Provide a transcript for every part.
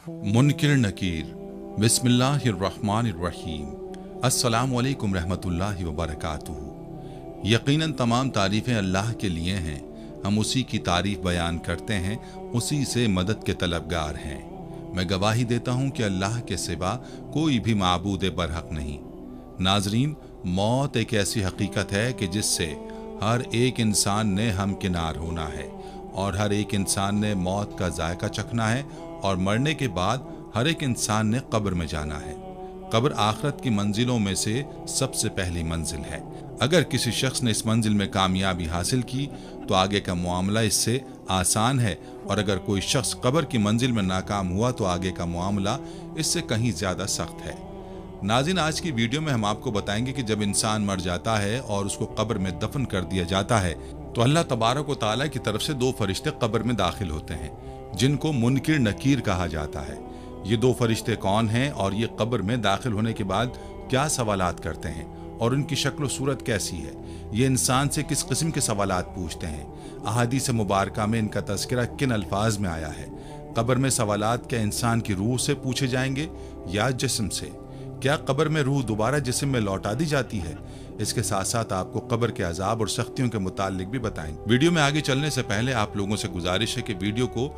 मुनकिर नकीर। बिस्मिल्लाहिर्रहमानिर्रहीम। अस्सलामु अलैकुम रहमतुल्लाहि व बरकातुहू। यकीनन तमाम तारीफ़ें अल्लाह के लिए हैं, हम उसी की तारीफ़ बयान करते हैं, उसी से मदद के तलबगार हैं। मैं गवाही देता हूँ कि अल्लाह के सिवा कोई भी माबूद बरहक नहीं। नाजरीन, मौत एक ऐसी हकीकत है कि जिससे हर एक इंसान ने हमकिनार होना है और हर एक इंसान ने मौत का जायका चखना है और मरने के बाद हर एक इंसान ने कब्र में जाना है। कब्र आखिरत की मंजिलों में से सबसे पहली मंजिल है। अगर किसी शख्स ने इस मंजिल में कामयाबी हासिल की तो आगे का मामला इससे आसान है, और अगर कोई शख्स कब्र की मंजिल में नाकाम हुआ तो आगे का मामला इससे कहीं ज़्यादा सख्त है। नाज़रीन, आज की वीडियो में हम आपको बताएंगे कि जब इंसान मर जाता है और उसको कब्र में दफन कर दिया जाता है तो अल्लाह तबारक व तआला की तरफ से दो फरिश्ते कब्र में दाखिल होते हैं, जिनको मुनकिर नकीर कहा जाता है। ये दो फरिश्ते कौन हैं और ये कब्र में दाखिल होने के बाद क्या सवालात करते हैं और उनकी शक्ल सूरत कैसी है, ये इंसान से किस किस्म के सवालात पूछते हैं, अहादीस मुबारका में इनका तज़किरा किन अल्फाज में आया है। कब्र में सवालात क्या इंसान की रूह से पूछे जाएंगे या जिस्म से? क्या कब्र में रूह दोबारा जिस्म में लौटा दी जाती है? इसके साथ साथ आपको कब्र के अजाब और सख्तियों के मुतालिक भी बताएंगे। वीडियो में आगे चलने से पहले आप लोगों से गुजारिश है कि वीडियो को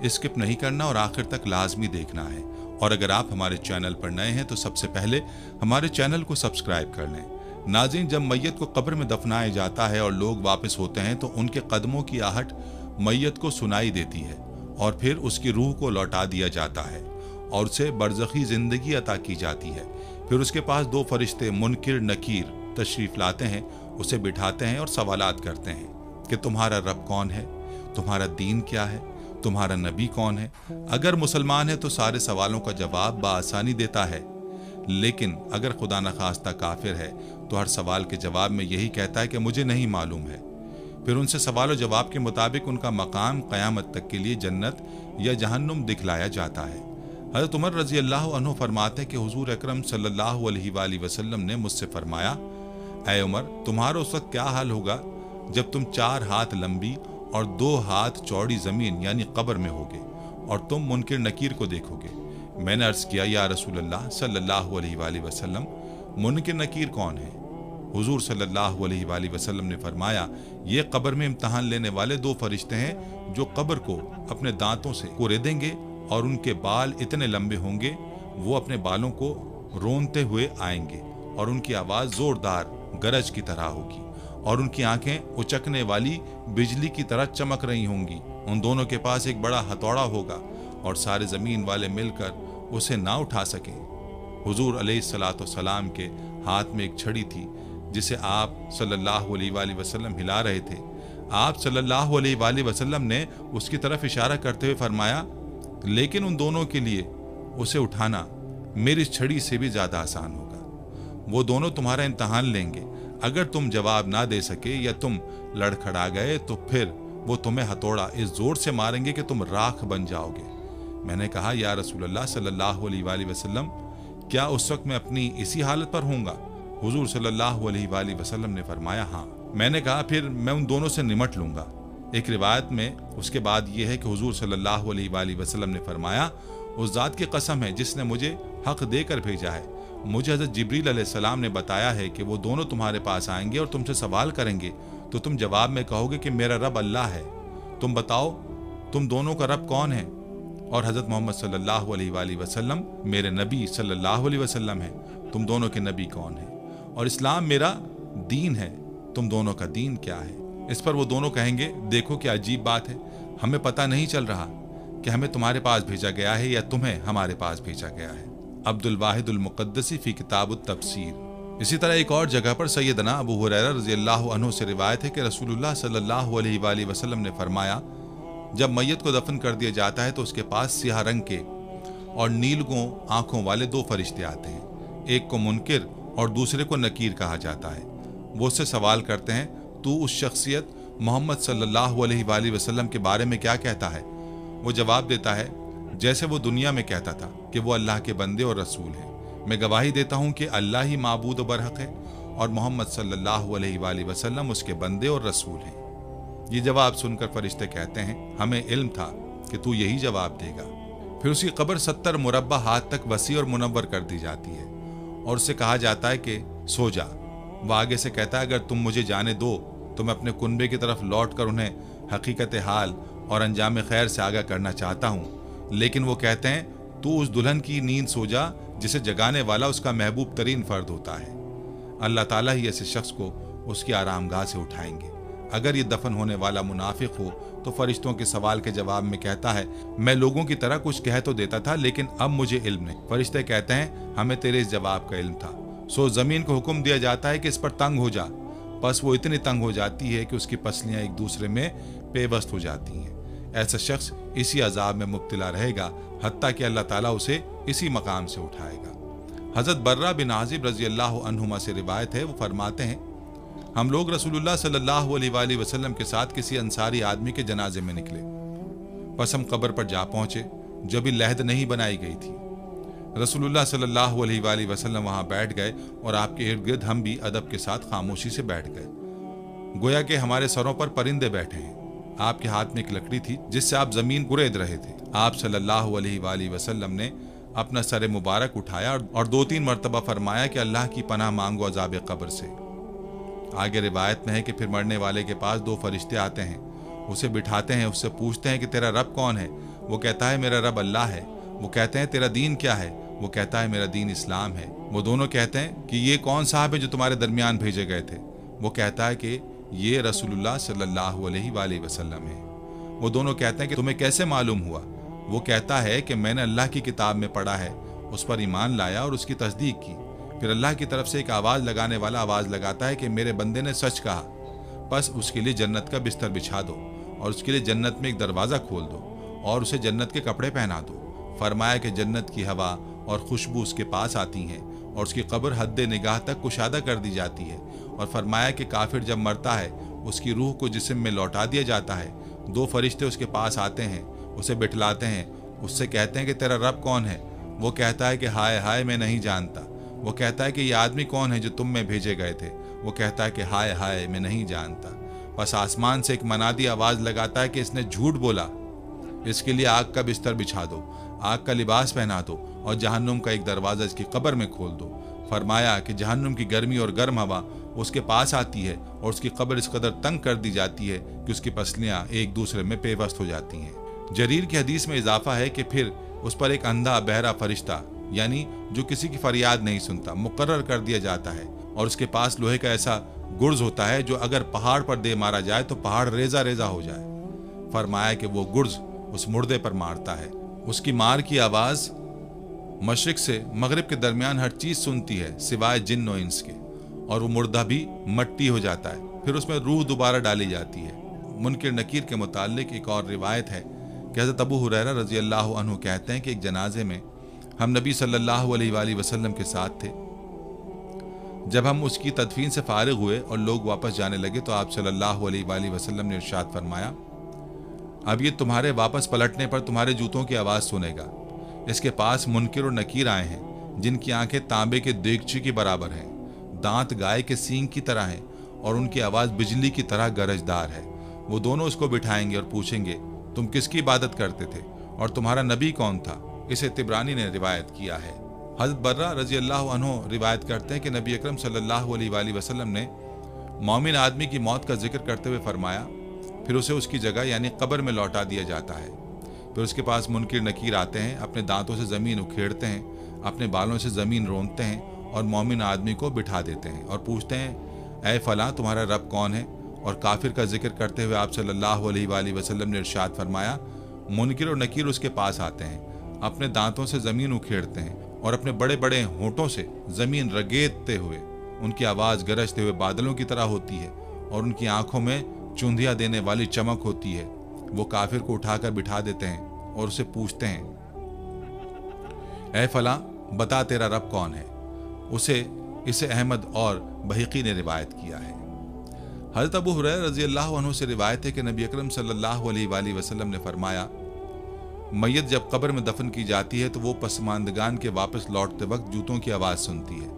स्किप नहीं करना और आखिर तक लाजमी देखना है। और अगर आप हमारे चैनल पर नए हैं तो सबसे पहले हमारे चैनल को सब्सक्राइब कर लें। नाज़रीन, जब मैयत को कब्र में दफनाया जाता है और लोग वापस होते हैं तो उनके कदमों की आहट मैयत को सुनाई देती है और फिर उसकी रूह को लौटा दिया जाता है और उसे बरज़खी ज़िंदगी अता की जाती है। फिर उसके पास दो फरिश्ते मुनकिर नकीर तशरीफ़ लाते हैं, उसे बिठाते हैं और सवालात करते हैं कि तुम्हारा रब कौन है, तुम्हारा दीन क्या है, तुम्हारा नबी कौन है। अगर मुसलमान है तो सारे सवालों का जवाब बआसानी देता है, लेकिन अगर खुदा न खास्ता काफिर है तो हर सवाल के जवाब में यही कहता है कि मुझे नहीं मालूम है। फिर उनसे सवाल और जवाब के मुताबिक उनका मकाम क़यामत तक के लिए जन्नत या जहन्नुम दिखलाया जाता है। हज़रत उमर रज़ी अल्लाह अन्हु फरमाते हैं कि हुज़ूर अकरम सल्लल्लाहु अलैहि वसल्लम ने मुझसे फरमाया, ऐ उमर, तुम्हारा उस वक्त क्या हाल होगा जब तुम 4 हाथ लंबी और 2 हाथ चौड़ी ज़मीन यानी कब्र में होगे और तुम मुनकिर नकीर को देखोगे। मैंने अर्ज़ किया, या रसूल अल्लाह सल्लल्लाहु अलैहि वसल्लम, मुनकिर नकीर कौन है? हुज़ूर सल्लल्लाहु अलैहि वसल्लम ने फरमाया, ये कब्र में इम्तहान लेने वाले 2 फरिश्ते हैं जो कब्र को अपने दांतों से कुरेदेंगे और उनके बाल इतने लंबे होंगे वो अपने बालों को रोनते हुए आएंगे और उनकी आवाज़ ज़ोरदार गरज की तरह होगी और उनकी आंखें उचकने वाली बिजली की तरह चमक रही होंगी। उन दोनों के पास एक बड़ा हथौड़ा होगा और सारे ज़मीन वाले मिलकर उसे ना उठा सकें। हुजूर अलैहिस्सलातु वस्सलाम के हाथ में एक छड़ी थी जिसे आप सल्लल्लाहु अलैहि वसल्लम हिला रहे थे। आप सल्लल्लाहु अलैहि वसल्लम ने उसकी तरफ इशारा करते हुए फरमाया, लेकिन उन दोनों के लिए उसे उठाना मेरी छड़ी से भी ज़्यादा आसान होगा। वो दोनों तुम्हारा इम्तहान लेंगे। अगर तुम जवाब ना दे सके या तुम लड़खड़ा गए तो फिर वो तुम्हें हथौड़ा इस जोर से मारेंगे कि तुम राख बन जाओगे। मैंने कहा, या रसूल अल्लाह सल्लल्लाहु अलैहि वसल्लम, क्या उस वक्त मैं अपनी इसी हालत पर होऊंगा? हुजूर सल्लल्लाहु अलैहि वसल्लम ने फरमाया, हाँ। मैंने कहा, फिर मैं उन दोनों से निमट लूंगा। एक रिवायत में उसके बाद यह है कि हुजूर सल्लल्लाहु अलैहि वसल्लम ने फरमाया, उस ज़ात की कसम है जिसने मुझे हक देकर भेजा है, मुझे हज़रत जिब्रील अलैहिस्सलाम ने बताया है कि वो दोनों तुम्हारे पास आएंगे और तुमसे सवाल करेंगे तो तुम जवाब में कहोगे कि मेरा रब अल्लाह है। तुम बताओ तुम दोनों का रब कौन है? और हज़रत मोहम्मद सल्लल्लाहु अलैहि वसल्लम मेरे नबी सल्लल्लाहु अलैहि वसल्लम है। तुम दोनों के नबी कौन है? और इस्लाम मेरा दीन है, तुम दोनों का दीन क्या है? इस पर वो दोनों कहेंगे, देखो क्या अजीब बात है, हमें पता नहीं चल रहा कि हमें तुम्हारे पास भेजा गया है या तुम्हें हमारे पास भेजा गया है। अब्दुल वाहिदुल मुक़द्दसी फ़ी किताबुत तफ़सीर। इसी तरह एक और जगह पर सैयदना अबू हुरैरा रज़ी अल्लाहु अन्हु से रिवायत है कि रसूलुल्लाह सल्लल्लाहु अलैहि वसल्लम ने फरमाया, जब मैयत को दफन कर दिया जाता है तो उसके पास सियाह रंग के और नीलगों आंखों वाले 2 फरिश्ते आते हैं। एक को मुनकिर और दूसरे को नकीर कहा जाता है। वो उससे सवाल करते हैं, तू उस शख्सियत मोहम्मद सल्लल्लाहु अलैहि वसल्लम के बारे में क्या कहता है? वो जवाब देता है, जैसे वो दुनिया में कहता था कि वो अल्लाह के बंदे और रसूल हैं। मैं गवाही देता हूँ कि अल्लाह ही माबूद बरहक है और मोहम्मद सल्लल्लाहु अलैहि वसल्लम उसके बंदे और रसूल हैं। ये जवाब सुनकर फरिश्ते कहते हैं, हमें इल्म था कि तू यही जवाब देगा। फिर उसकी कब्र 70 मुरब्बा हाथ तक वसी और मुनव्वर कर दी जाती है और उससे कहा जाता है कि सो जा। वह आगे से कहता है, अगर तुम मुझे जाने दो तो मैं अपने कुनबे की तरफ लौट कर उन्हें हकीकत हाल और अंजाम खैर से आगाह करना चाहता हूँ। लेकिन वो कहते हैं, तू उस दुल्हन की नींद सो जा जिसे जगाने वाला उसका महबूब तरीन फर्द होता है। अल्लाह ताला ही ऐसे शख्स को उसकी आरामगाह से उठाएंगे। अगर ये दफन होने वाला मुनाफिक हो तो फरिश्तों के सवाल के जवाब में कहता है, मैं लोगों की तरह कुछ कह तो देता था, लेकिन अब मुझे इल्म नहीं। फरिश्ते कहते हैं, हमें तेरे इस जवाब का इल्म था। सो जमीन को हुक्म दिया जाता है कि इस पर तंग हो जा। बस वो इतनी तंग हो जाती है कि उसकी पसलियां एक दूसरे में पेवस्त हो जाती हैं। ऐसा शख्स इसी अजाब में मुब्तला रहेगा हत्ता कि अल्लाह ताला उसे इसी मकाम से उठाएगा। हजरत बर्रा बिन आजिब रजी अल्लाह अन्हुमा से रिवायत है, वो फरमाते हैं, हम लोग रसूलुल्लाह सल्लल्लाहु अलैहि वसल्लम के साथ किसी अंसारी आदमी के जनाजे में निकले। बस हम कब्र पर जा पहुंचे जब भी लहद नहीं बनाई गई थी। रसूलुल्लाह सल्लल्लाहु अलैहि वसल्लम वहां बैठ गए और आपके इर्द गिर्द हम भी अदब के साथ खामोशी से बैठ गए, गोया कि हमारे सरों पर परिंदे बैठे हैं। आपके हाथ में एक लकड़ी थी जिससे आप जमीन कुरेद रहे थे। आप सल्लल्लाहु अलैहि वसल्लम ने अपना सर मुबारक उठाया और 2-3 मरतबा फरमाया कि अल्लाह की पनाह मांगो अजाब कब्र से। आगे रिवायत में है कि फिर मरने वाले के पास 2 फरिश्ते आते हैं, उसे बिठाते हैं, उससे पूछते हैं कि तेरा रब कौन है। वो कहता है, मेरा रब अल्लाह है। वो कहते हैं, तेरा दीन क्या है। वो कहता है, मेरा दीन इस्लाम है। वो दोनों कहते हैं कि ये कौन साहब है जो तुम्हारे दरमियान भेजे गए थे। वो कहता है कि ये रसूलुल्लाह सल्लल्लाहु अलैहि वसल्लम है। वो दोनों कहते हैं कि तुम्हें कैसे मालूम हुआ। वो कहता है कि मैंने अल्लाह की किताब में पढ़ा है, उस पर ईमान लाया और उसकी तस्दीक की। फिर अल्लाह की तरफ से एक आवाज़ लगाने वाला आवाज़ लगाता है कि मेरे बंदे ने सच कहा, बस उसके लिए जन्नत का बिस्तर बिछा दो और उसके लिए जन्नत में एक दरवाज़ा खोल दो और उसे जन्नत के कपड़े पहना दो। फरमाया कि जन्नत की हवा और खुशबू उसके पास आती हैं और उसकी कब्र हद निगाह तक कुशादा कर दी जाती है। और फरमाया कि काफिर जब मरता है उसकी रूह को जिस्म में लौटा दिया जाता है। 2 फरिश्ते उसके पास आते हैं, उसे बिठलाते हैं, उससे कहते हैं कि तेरा रब कौन है। वो कहता है कि हाय हाय मैं नहीं जानता। वो कहता है कि ये आदमी कौन है जो तुम में भेजे गए थे। वो कहता है कि हाय हाय मैं नहीं जानता। बस आसमान से एक मनादी आवाज़ लगाता है कि इसने झूठ बोला, इसके लिए आग का बिस्तर बिछा दो, आग का लिबास पहना दो और जहन्नुम का एक दरवाज़ा इसकी कब्र में खोल दो। फरमाया कि जहन्नुम की गर्मी और गर्म हवा उसके पास आती है और उसकी कब्र इस कदर तंग कर दी जाती है कि उसकी पसलियाँ एक दूसरे में पेवस्त हो जाती हैं। जरीर की हदीस में इजाफा है कि फिर उस पर एक अंधा बहरा फरिश्ता, यानी जो किसी की फरियाद नहीं सुनता, मुकर्रर कर दिया जाता है और उसके पास लोहे का ऐसा गुर्ज होता है जो अगर पहाड़ पर दे मारा जाए तो पहाड़ रेजा रेजा हो जाए। फरमाया कि वो गुर्ज उस मुर्दे पर मारता है, उसकी मार की आवाज़ मशरिक से मगरिब के दरमियान हर चीज़ सुनती है सिवाय जिन्न और इंस के, और वो मुर्दा भी मट्टी हो जाता है। फिर उसमें रूह दोबारा डाली जाती है। मुनकिर नकीर के मुताल्लिक एक और रिवायत है कि हज़रत अबू हुरैरा रज़ी अल्लाह अन्हु कहते हैं कि एक जनाजे में हम नबी सल्लल्लाहु अलैहि वसल्लम के साथ थे। जब हम उसकी तदफीन से फारिग हुए और लोग वापस जाने लगे तो आप सल्लल्लाहु अलैहि वसल्लम ने इरशाद फरमाया, अब ये तुम्हारे वापस पलटने पर तुम्हारे जूतों की आवाज़ सुनेगा। इसके पास मुनकिर और नकीर आए हैं जिनकी आंखें तांबे के देगची की बराबर हैं, दांत गाय के सींग की तरह हैं और उनकी आवाज़ बिजली की तरह गरजदार है। वो दोनों उसको बिठाएंगे और पूछेंगे, तुम किसकी इबादत करते थे और तुम्हारा नबी कौन था। इसे तिबरानी ने रिवायत किया है। हज़रत बर्रा रज़ी अल्लाह अन्हु रिवायत करते हैं कि नबी अकरम सल्लल्लाहु अलैहि वसल्लम ने मोमिन आदमी की मौत का जिक्र करते हुए फरमाया, फिर उसे उसकी जगह यानी कब्र में लौटा दिया जाता है। फिर उसके पास मुनकिर नकीर आते हैं, अपने दांतों से ज़मीन उखेड़ते हैं, अपने बालों से ज़मीन रोंदते हैं और मोमिन आदमी को बिठा देते हैं और पूछते हैं, ऐ फलां तुम्हारा रब कौन है। और काफिर का जिक्र करते हुए आप सल्लल्लाहु अलैहि वसल्लम ने इरशाद फरमाया, मुनकिर और नकीर उसके पास आते हैं, अपने दांतों से ज़मीन उखेड़ते हैं और अपने बड़े बड़े होंठों से ज़मीन रगेदते हुए, उनकी आवाज़ गरजते हुए बादलों की तरह होती है और उनकी आंखों में चुंधिया देने वाली चमक होती है। वो काफिर को उठाकर बिठा देते हैं और उसे पूछते हैं, ऐ फलां बता तेरा रब कौन है। इसे अहमद और बहीकी ने रिवायत किया है। हज़रत अबू हुरैरा रज़ी अल्लाह अन्हु से रिवायत है कि नबी अकरम सल्लल्लाहु अलैहि वसल्लम ने फरमाया, मैयत जब कब्र में दफन की जाती है तो वो पसमानदगान के वापस लौटते वक्त जूतों की आवाज़ सुनती है।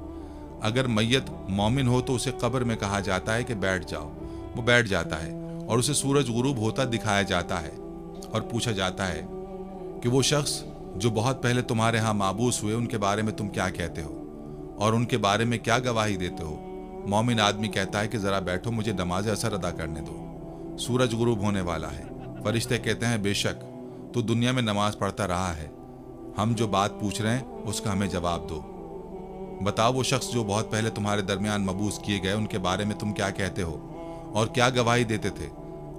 अगर मैयत मोमिन हो तो उसे कब्र में कहा जाता है कि बैठ जाओ। वो बैठ जाता है और उसे सूरज गुरूब होता दिखाया जाता है और पूछा जाता है कि वो शख्स जो बहुत पहले तुम्हारे यहाँ माबूस हुए उनके बारे में तुम क्या कहते हो और उनके बारे में क्या गवाही देते हो? मोमिन आदमी कहता है कि जरा बैठो, मुझे नमाज असर अदा करने दो, सूरज गुरूब होने वाला है। फरिश्ते कहते हैं बेशक तू दुनिया में नमाज पढ़ता रहा है, हम जो बात पूछ रहे हैं उसका हमें जवाब दो। बताओ वो शख्स जो बहुत पहले तुम्हारे दरमियान मबूस किए गए उनके बारे में तुम क्या कहते हो और क्या गवाही देते थे?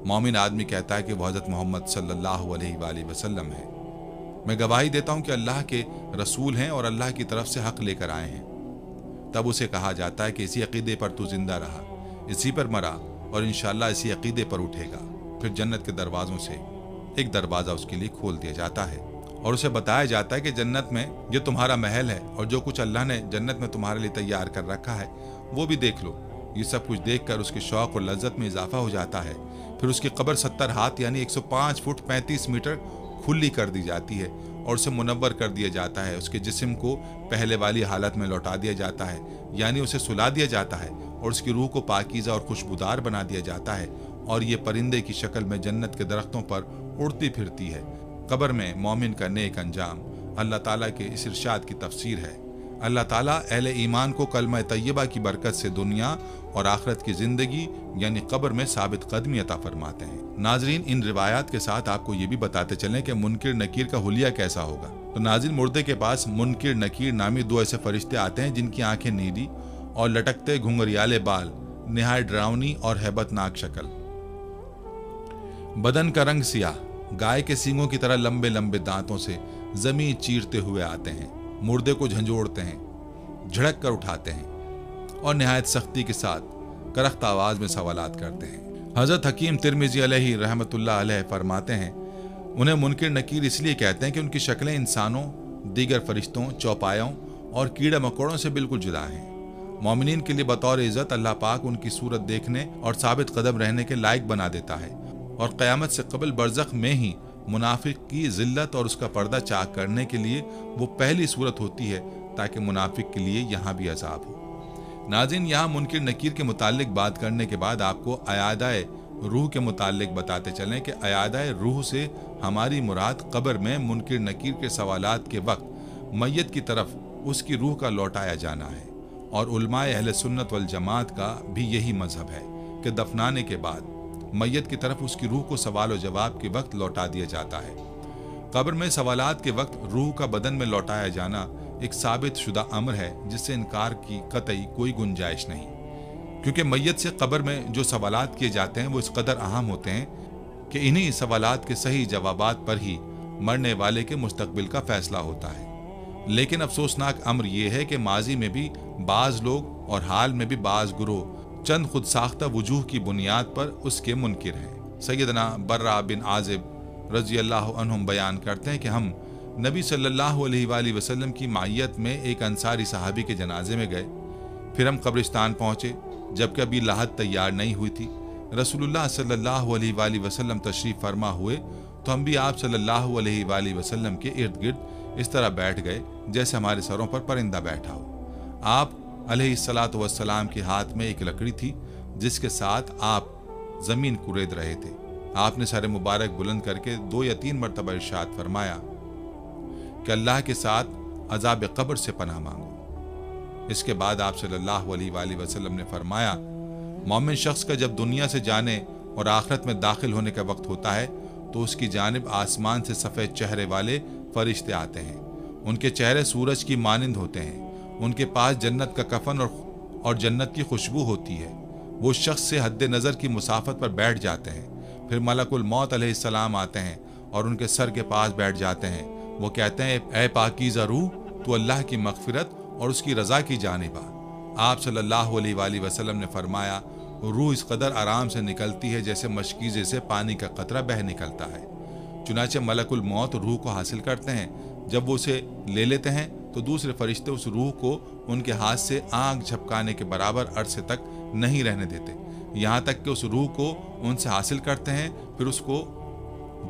मोमिन आदमी कहता है कि वो हज़रत मोहम्मद सल्लल्लाहु अलैहि वसल्लम है। मैं गवाही देता हूँ कि अल्लाह के रसूल हैं और अल्लाह की तरफ से हक लेकर आए हैं। तब उसे कहा जाता है कि इसी अकीदे पर तू जिंदा रहा, इसी पर मरा और इंशाअल्लाह इसी अकीदे पर उठेगा। फिर जन्नत के दरवाज़ों से एक दरवाज़ा उसके लिए खोल दिया जाता है और उसे बताया जाता है कि जन्नत में ये तुम्हारा महल है और जो कुछ अल्लाह ने जन्नत में तुम्हारे लिए तैयार कर रखा है वो भी देख लो। ये सब कुछ देखकर उसके शौक़ और लज्जत में इजाफा हो जाता है। फिर उसकी कब्र 70 हाथ यानी 105 फुट 35 मीटर खुली कर दी जाती है और उसे मुनव्वर कर दिया जाता है। उसके जिस्म को पहले वाली हालत में लौटा दिया जाता है यानी उसे सुला दिया जाता है और उसकी रूह को पाकीज़ा और खुशबूदार बना दिया जाता है और ये परिंदे की शक्ल में जन्नत के दरख्तों पर उड़ती फिरती है। कब्र में मोमिन का नेक अंजाम अल्लाह ताला के इस इरशाद की तफसीर है। अल्लाह ताला अहले ईमान को कलमा तय्यबा की बरकत से दुनिया और आखिरत की जिंदगी यानी कब्र में साबित कदमी अता फरमाते हैं। नाजरीन, इन रिवायात के साथ आपको ये भी बताते चलें कि मुनकिर नकीर का हुलिया कैसा होगा। तो नाज़िल मुर्दे के पास मुनकिर नकीर नामी दो ऐसे फरिश्ते आते हैं जिनकी आंखें नीली और लटकते घुंघरियाले बाल, निहायत डरावनी और हैबतनाक शक्ल, बदन का रंग सियाह, गाय के सींगों की तरह लंबे लंबे दांतों से जमीन चीरते हुए आते हैं, मुर्दे को झंझोड़ते हैं, झड़क कर उठाते हैं और निहायत सख्ती के साथ करख्त आवाज में सवालात करते हैं। हजरत हकीम तिरमिजी अलैहि रहमतुल्लाह अलैह फरमाते हैं उन्हें मुनकिर नकीर इसलिए कहते हैं कि उनकी शक्लें इंसानों, दीगर फरिश्तों, चौपायों और कीड़े मकोड़ों से बिल्कुल जुदा हैं। मोमिनीन के लिए बतौर इज़्ज़त अल्लाह पाक उनकी सूरत देखने और साबित कदम रहने के लायक बना देता है और क़यामत से कबल बरज़ख में ही मुनाफिक की ज़िल्लत और उसका पर्दा चाक करने के लिए वो पहली सूरत होती है ताकि मुनाफिक के लिए यहाँ भी अज़ाब हो। नाज़रीन, यहाँ मुनकिर नकीर के मुतालिक बात करने के बाद आपको अयादाए रूह के मुतालिक बताते चलें कि अयादाए रूह से हमारी मुराद कब्र में मुनकिर नकीर के सवालात के वक्त मैयत की तरफ उसकी रूह का लौटाया जाना है और उलमाए अहले सुन्नत वल जमात का भी यही मजहब है कि दफनाने के बाद मैयत की तरफ उसकी रूह को सवाल और जवाब के वक्त लौटा दिया जाता है। कब्र में सवालात के वक्त रूह का बदन में लौटाया जाना एक साबित शुदा अमर है जिससे इनकार की कतई कोई गुंजाइश नहीं, क्योंकि मैयत से कब्र में जो सवालात किए जाते हैं वो इस कदर अहम होते हैं कि इन्हीं सवालात के सही जवाबात पर ही मरने वाले के मुस्तकबिल का फैसला होता है। लेकिन अफसोसनाक अमर यह है कि माजी में भी बाज लोग और हाल में भी बाज गुरोह चंद खुद साख्ता वजूह की बुनियाद पर उसके मुनकिर हैं। सैयदना बर्रा बिन आज़िब रज़ी अल्लाह अन्हुम बयान करते हैं कि हम नबी सल्लल्लाहु अलैहि वसल्लम की मायत में एक अंसारी सहाबी के जनाजे में गए। फिर हम कब्रिस्तान पहुँचे जबकि अभी लाहत तैयार नहीं हुई थी। रसूलुल्लाह सल्लल्लाहु अलैहि वसल्लम तशरीफ़ फरमा हुए तो हम भी आप सल्लल्लाहु अलैहि वसल्लम के इर्द गिर्द इस तरह बैठ गए जैसे हमारे सरों पर परिंदा बैठा हो। आप अलैहिस्सलातु वस्सलाम के हाथ में एक लकड़ी थी जिसके साथ आप जमीन कुरेद रहे थे। आपने सर मुबारक बुलंद करके 2 या 3 मरतबा इरशाद फरमाया कि अल्लाह के साथ अजाब कब्र से पनाह मांगो। इसके बाद आप सल्लल्लाहु अलैहि वसल्लम ने फरमाया, मोमिन शख्स का जब दुनिया से जाने और आखिरत में दाखिल होने का वक्त होता है तो उसकी जानिब आसमान से सफ़ेद चेहरे वाले फरिश्ते आते हैं। उनके चेहरे सूरज की मानिंद होते हैं। उनके पास जन्नत का कफन और जन्नत की खुशबू होती है। वो शख्स से हद नज़र की मुसाफत पर बैठ जाते हैं। फिर मलकुल मौत अलैहिस्सलाम आते हैं और उनके सर के पास बैठ जाते हैं। वो कहते हैं, ए पाकीज़ा रूह, तू अल्लाह की मग़फ़िरत और उसकी रज़ा की जानिब आ। आप सल्लल्लाहु अलैहि वसल्लम ने फरमाया, रूह इस कदर आराम से निकलती है जैसे मशकीज़े से पानी का कतरा बह निकलता है। चुनाचे मलकुल मौत रूह को हासिल करते हैं। जब वो उसे ले लेते हैं तो दूसरे फरिश्ते उस रूह को उनके हाथ से आग झपकाने के बराबर अरसे तक नहीं रहने देते, यहाँ तक कि उस रूह को उनसे हासिल करते हैं। फिर उसको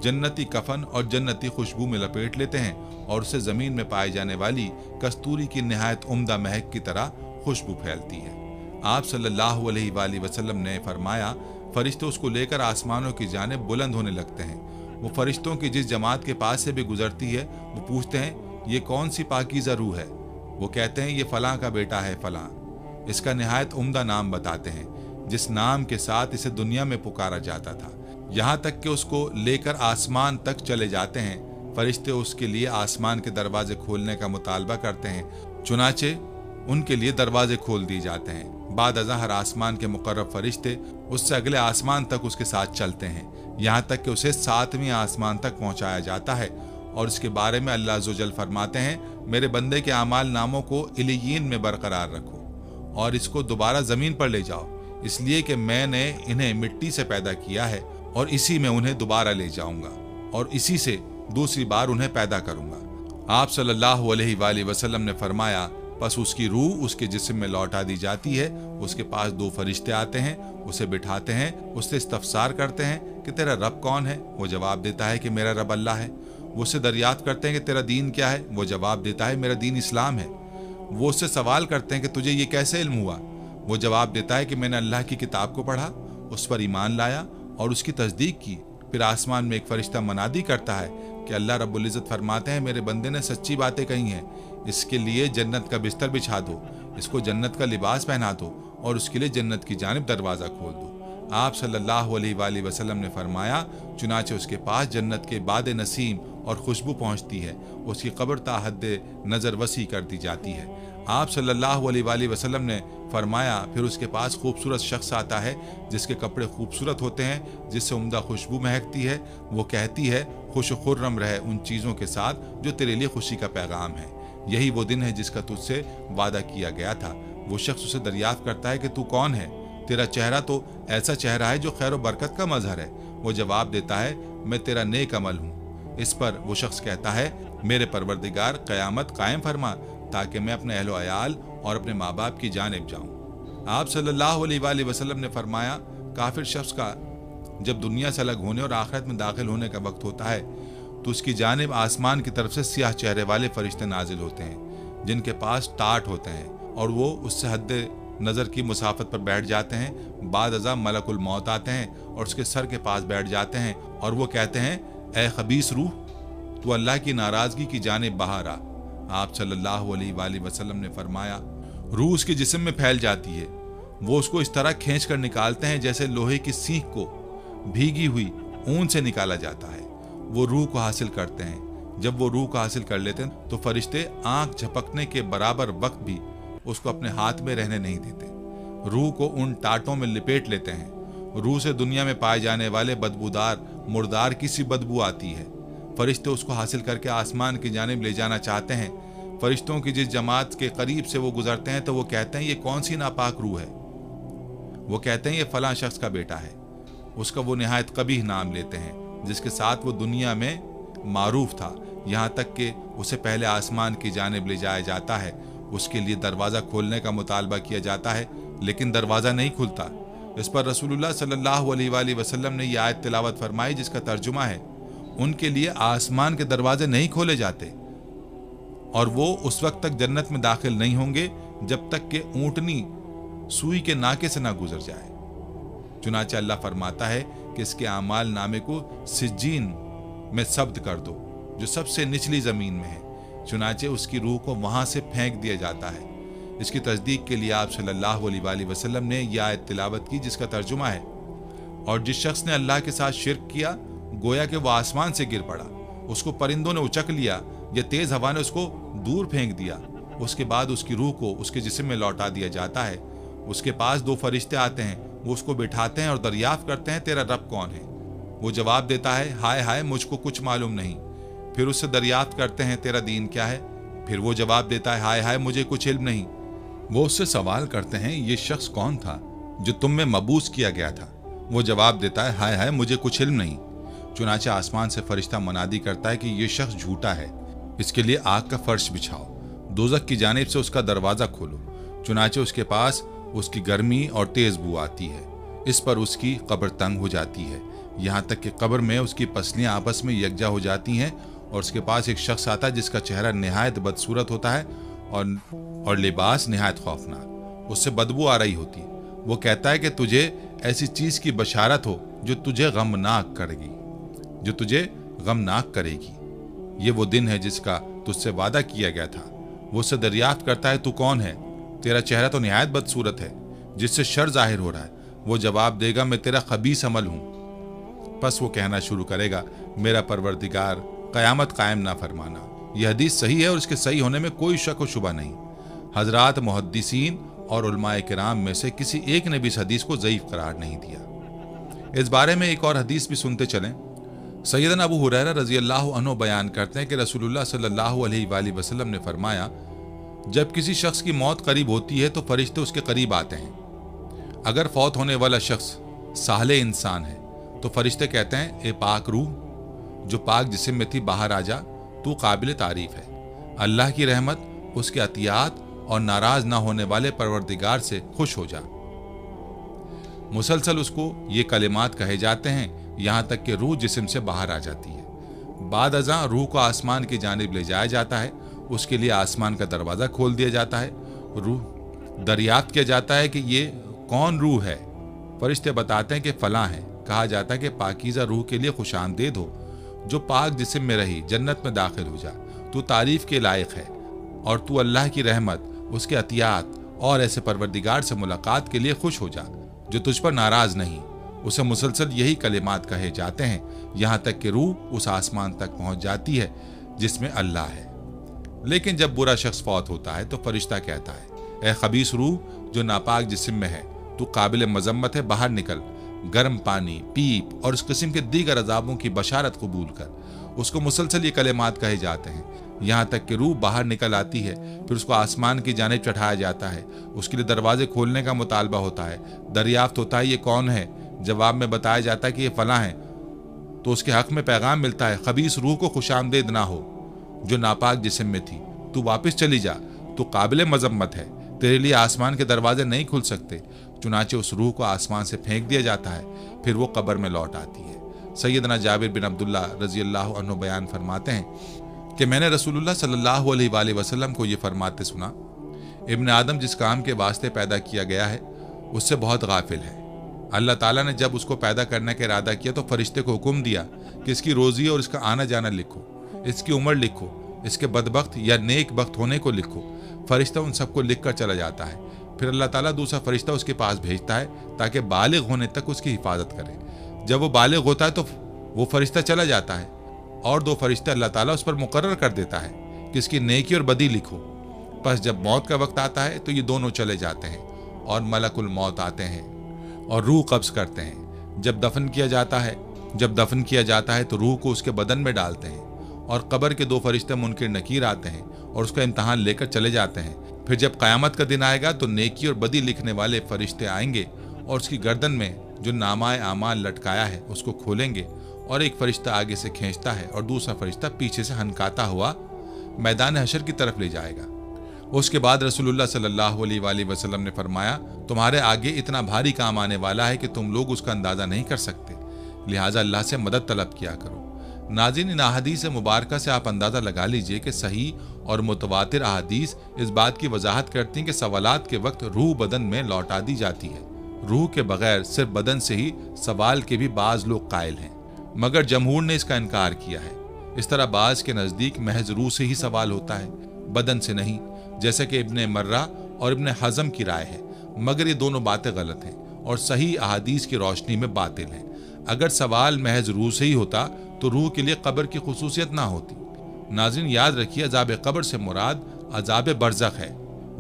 जन्नती कफन और जन्नती खुशबू में लपेट लेते हैं और उससे ज़मीन में पाई जाने वाली कस्तूरी की निहायत उम्दा महक की तरह खुशबू फैलती है। आप सल्लल्लाहु अलैहि वसल्लम ने फरमाया, फरिश्ते उसको लेकर आसमानों की जानिब बुलंद होने लगते हैं वो फरिश्तों की जिस जमात के पास से भी गुजरती है वो पूछते हैं ये कौन सी पाकीज़ा रूह है। वो कहते हैं ये फलां का बेटा है फलां। इसका निहायत उम्दा नाम बताते हैं जिस नाम के साथ इसे दुनिया में पुकारा जाता था, यहाँ तक कि उसको लेकर आसमान तक चले जाते हैं। फरिश्ते उसके लिए आसमान के दरवाजे खोलने का मुतालबा करते हैं, चुनाचे उनके लिए दरवाजे खोल दिए जाते हैं। बाद अज़ा हर आसमान के मुकर्रब फरिश्ते उससे अगले आसमान तक उसके साथ चलते हैं, यहाँ तक कि उसे 7वीं आसमान तक पहुँचाया जाता है। और इसके बारे में अल्लाह अज़्ज़वजल फरमाते हैं मेरे बंदे के आमाल नामों को इल्लियीन में बरकरार रखो और इसको दोबारा ज़मीन पर ले जाओ, इसलिए कि मैंने इन्हें मिट्टी से पैदा किया है और इसी में उन्हें दोबारा ले जाऊंगा और इसी से दूसरी बार उन्हें पैदा करूंगा। आप सल्लल्लाहु अलैहि वसल्लम ने फरमाया बस उसकी रूह उसके जिस्म में लौटा दी जाती है। उसके पास 2 फरिश्ते आते हैं, उसे बिठाते हैं, उससे इस्तफसार करते हैं कि तेरा रब कौन है। वो जवाब देता है कि मेरा रब अल्लाह है। वो उससे दरियाफ्त करते हैं कि तेरा दीन क्या है। वो जवाब देता है मेरा दीन इस्लाम है। वो उससे सवाल करते हैं कि तुझे ये कैसे इल्म हुआ। वो जवाब देता है कि मैंने अल्लाह की किताब को पढ़ा, उस पर ईमान लाया और उसकी तस्दीक की। फिर आसमान में एक फरिश्ता मनादी करता है कि अल्लाह रब्बुल इज़्ज़त फरमाते हैं मेरे बंदे ने सच्ची बातें कही हैं, इसके लिए जन्नत का बिस्तर बिछा दो, इसको जन्नत का लिबास पहना दो और उसके लिए जन्नत की जानिब दरवाज़ा खोल दो। आप सल्लल्लाहु अलैहि वसल्लम ने फरमाया चुनाचे उसके पास जन्नत के बाद नसीम और खुशबू पहुँचती है, उसकी कब्र ताहद नज़र वसी कर दी जाती है। आप सल्लल्लाहु अलैहि वसल्लम ने फरमाया फिर उसके पास खूबसूरत शख्स आता है जिसके कपड़े खूबसूरत होते हैं, जिससे उम्दा खुशबू महकती है। वो कहती है खुश खुर्रम रहे उन चीज़ों के साथ जो तेरे लिए खुशी का पैगाम है, यही वो दिन है जिसका तुझसे वादा किया गया था। वो शख्स उसे दरियाफ्त करता है कि तू कौन है, तेरा चेहरा तो ऐसा चेहरा है जो खैर व बरकत का मजहर है। वो जवाब देता है मैं तेरा नेक अमल हूँ। इस पर वो शख्स कहता है मेरे परवरदिगार क़यामत कायम फरमा ताकि मैं अपने अहलो अयाल और अपने माँ बाप की जानिब जाऊँ। आप सल्लल्लाहु अलैहि वसल्लम ने फरमाया काफिर शख्स का जब दुनिया से अलग होने और आखिरत में दाखिल होने का वक्त होता है तो उसकी जानिब आसमान की तरफ से सियाह चेहरे वाले फरिश्ते नाजिल होते हैं जिनके पास टाट होते हैं और वो उससे हद नज़र की मुसाफत पर बैठ जाते हैं। बाद अज़ा मलकुल मौत आते हैं और उसके सर के पास बैठ जाते हैं और वो कहते हैं ए खबीस रूह तू अल्लाह की नाराज़गी की जानिब बाहर आ। आप सल्लल्लाहु अलैहि वसल्लम ने फरमाया रूह उसके जिस्म में फैल जाती है। वो उसको इस तरह खींच कर निकालते हैं जैसे लोहे की सीख को भीगी हुई ऊन से निकाला जाता है। वो रूह को हासिल करते हैं। जब वो रूह को हासिल कर लेते हैं तो फरिश्ते आंख झपकने के बराबर वक्त भी उसको अपने हाथ में रहने नहीं देते। रूह को उन टाटों में लिपेट लेते हैं। रूह से दुनिया में पाए जाने वाले बदबूदार मुर्दार की सी बदबू आती है। फरिश्ते उसको हासिल करके आसमान की जानिब ले जाना चाहते हैं। फरिश्तों की जिस जमात के करीब से वो गुजरते हैं तो वो कहते हैं ये कौन सी नापाक रूह है। वो कहते हैं ये फलां शख्स का बेटा है। उसका वो निहायत कबीह नाम लेते हैं जिसके साथ वो दुनिया में मारूफ था, यहाँ तक कि उसे पहले आसमान की जानिब ले जाया जाता है। उसके लिए दरवाज़ा खोलने का मुतालबा किया जाता है लेकिन दरवाज़ा नहीं खुलता। इस पर रसूलुल्लाह सल्लल्लाहु अलैहि वसल्लम ने यह आयत तिलावत फरमाई जिसका तर्जुमा है उनके लिए आसमान के दरवाजे नहीं खोले जाते और वो उस वक्त तक जन्नत में दाखिल नहीं होंगे जब तक कि ऊँटनी सुई के नाके से ना गुजर जाए। चुनाचे अल्लाह फरमाता है कि इसके आमाल नामे को सिज्जीन में सब्द कर दो जो सबसे निचली ज़मीन में है। चुनाचे उसकी रूह को वहाँ से फेंक दिया जाता है। इसकी तस्दीक के लिए आप सल्लल्लाहु अलैहि वसल्लम ने यह आयत तिलावत की जिसका तर्जुमा है और जिस शख्स ने अल्लाह के साथ शिर्क किया गोया कि वो आसमान से गिर पड़ा, उसको परिंदों ने उचक लिया या तेज़ हवा ने उसको दूर फेंक दिया। उसके बाद उसकी रूह को उसके जिस्म में लौटा दिया जाता है। उसके पास 2 फरिश्ते आते हैं, वो उसको बिठाते हैं और दरियाफ्त करते हैं तेरा रब कौन है। वो जवाब देता है हाय हाय मुझको कुछ मालूम नहीं। फिर उससे दरियाफ्त करते हैं तेरा दीन क्या है। फिर वो जवाब देता है हाय हाय मुझे कुछ इल्म नहीं। वो उससे सवाल करते हैं ये शख्स कौन था जो तुम में मबूस किया गया था। वो जवाब देता है हाय हाय मुझे कुछ इल्म नहीं। चुनाचे आसमान से फरिश्ता मनादी करता है कि ये शख्स झूठा है, इसके लिए आग का फर्श बिछाओ, दोज़ख की जानिब से उसका दरवाज़ा खोलो। चुनाचे उसके पास उसकी गर्मी और तेज़ बू आती है। इस पर उसकी कब्र तंग हो जाती है, यहाँ तक कि कब्र में उसकी पसलियाँ आपस में यकजा हो जाती हैं और उसके पास एक शख्स आता है जिसका चेहरा निहायत बदसूरत होता है और लिबास निहायत खौफनाक, उससे बदबू आ रही होती है। वो कहता है कि तुझे ऐसी चीज़ की बशारत हो जो तुझे गमनाक करेगी, जो तुझे गमनाक करेगी। ये वो दिन है जिसका तुझसे वादा किया गया था। वो उससे दरियाफ्त करता है, तू कौन है? तेरा चेहरा तो निहायत बदसूरत है, जिससे शर जाहिर हो रहा है। वो जवाब देगा, मैं तेरा खबीस अमल हूं। बस वो कहना शुरू करेगा, मेरा परवरदिगार कयामत कायम ना फरमाना। यह हदीस सही है और इसके सही होने में कोई शक व शुबा नहीं। हजरात मुहद्दिसीन और उलमाए किराम में से किसी एक ने भी इस हदीस को ज़ईफ करार नहीं दिया। इस बारे में एक और हदीस भी सुनते चलें। सैयदना अबू हुरैरा रज़ी अल्लाह अन्हु बयान करते हैं कि रसूलुल्लाह सल्लल्लाहु अलैहि वसल्लम ने फरमाया, जब किसी शख्स की मौत करीब होती है तो फरिश्ते उसके करीब आते हैं। अगर फौत होने वाला शख्स साहले इंसान है तो फरिश्ते कहते हैं, ए पाक रूह, जो पाक जिस्म में थी, बाहर आ जा, तू काबिल तारीफ है। अल्लाह की रहमत, उसके अतियात और नाराज ना होने वाले परवरदिगार से खुश हो जा। मुसलसल उसको ये कलिमात कहे जाते हैं यहाँ तक कि रूह जिस्म से बाहर आ जाती है। बाद अज़ां रूह को आसमान की जानिब ले जाया जाता है। उसके लिए आसमान का दरवाज़ा खोल दिया जाता है। रूह दरियाफ्त किया जाता है कि ये कौन रूह है। फरिश्ते बताते हैं कि फलां है। कहा जाता है कि पाकीज़ा रूह के लिए खुशामदीद हो, जो पाक जिस्म में रही, जन्नत में दाखिल हो जा। तू तारीफ़ के लायक है और तू अल्लाह की रहमत, उसके अतियात और ऐसे परवरदिगार से मुलाकात के लिए खुश हो जा जो तुझ पर नाराज़ नहीं। उसे मुसलसल यही कलिमात कहे जाते हैं यहाँ तक कि रूह उस आसमान तक पहुँच जाती है जिसमें अल्लाह है। लेकिन जब बुरा शख्स फौत होता है तो फरिश्ता कहता है, ए खबीस रूह जो नापाक जिस्म में है, तू काबिल मजम्मत है, बाहर निकल। गर्म पानी, पीप और इस किस्म के दीगर अजाबों की बशारत कबूल कर। उसको मुसलसल ये कलिमात कहे जाते हैं यहाँ तक कि रूह बाहर निकल आती है। फिर उसको आसमान की जानिब चढ़ाया जाता है। उसके लिए दरवाजे खोलने का मुतालबा होता है। दरियाफ्त होता है, ये कौन है? जवाब में बताया जाता है कि ये फलां है। तो उसके हक में पैगाम मिलता है, खबीस रूह को खुशामदीद ना हो, जो नापाक जिस्म में थी, तू वापस चली जा, तू काबिल मजम्मत है, तेरे लिए आसमान के दरवाजे नहीं खुल सकते। चुनाचे उस रूह को आसमान से फेंक दिया जाता है। फिर वो कब्र में लौट आती है। सैयदना जाबिर बिन अब्दुल्ला रज़ी अल्लाह अन्हु बयान फरमाते हैं कि मैंने रसूलुल्लाह सल्लल्लाहु अलैहि वसल्लम को ये फरमाते सुना, इब्न आदम जिस काम के वास्ते पैदा किया गया है उससे बहुत गाफिल है। अल्लाह ताला ने जब उसको पैदा करने का इरादा किया तो फरिश्ते को हुक्म दिया कि इसकी रोज़ी और इसका आना जाना लिखो, इसकी उम्र लिखो, इसके बदबख्त या नेक बख्त होने को लिखो। फरिश्ता उन सबको लिख कर चला जाता है। फिर अल्लाह ताला दूसरा फरिश्ता उसके पास भेजता है ताकि बालिग होने तक उसकी हिफाजत करे। जब वो बालिग होता है तो वो फरिश्ता चला जाता है और दो फरिश्ते अल्लाह ताला उस पर मुकर्रर कर देता है कि इसकी नेकी और बदी लिखो। बस जब मौत का वक्त आता है तो ये दोनों चले जाते हैं और मलकुल मौत आते हैं और रूह कब्ज करते हैं। जब दफन किया जाता है तो रूह को उसके बदन में डालते हैं और कब्र के दो फरिश्ते मुनकिर नकीर आते हैं और उसका इम्तहान लेकर चले जाते हैं। फिर जब क़यामत का दिन आएगा तो नेकी और बदी लिखने वाले फरिश्ते आएंगे और उसकी गर्दन में जो नामाए आमाल लटकाया है उसको खोलेंगे और एक फरिश्ता आगे से खींचता है और दूसरा फरिश्ता पीछे से हनकाता हुआ मैदान हशर की तरफ ले जाएगा। उसके बाद रसूलुल्लाह सल्लल्लाहु अलैहि वसल्लम ने फरमाया, तुम्हारे आगे इतना भारी काम आने वाला है कि तुम लोग उसका अंदाज़ा नहीं कर सकते, लिहाजा अल्लाह से मदद तलब किया करो। नाज़रीन, इन अहादीस मुबारका से आप अंदाज़ा लगा लीजिए कि सही और मुतवातिर अहादीस इस बात की वजाहत करती हैं कि सवालात के वक्त रूह बदन में लौटा दी जाती है। रूह के बगैर सिर्फ बदन से ही सवाल के भी बाज़ लोग कायल हैं, मगर जमहूर ने इसका इनकार किया है। इस तरह बाज़ के नज़दीक महज रूह से ही सवाल होता है, बदन से नहीं, जैसे कि इब्ने मर्रा और इब्ने हज़म की राय है। मगर ये दोनों बातें गलत हैं और सही अहादीस की रोशनी में बातिल हैं। अगर सवाल महज रूह से ही होता तो रूह के लिए कब्र की खुसूसियत ना होती। नाज़रीन, याद रखिए, अज़ाब कब्र से मुराद अज़ाब बरज़ख है।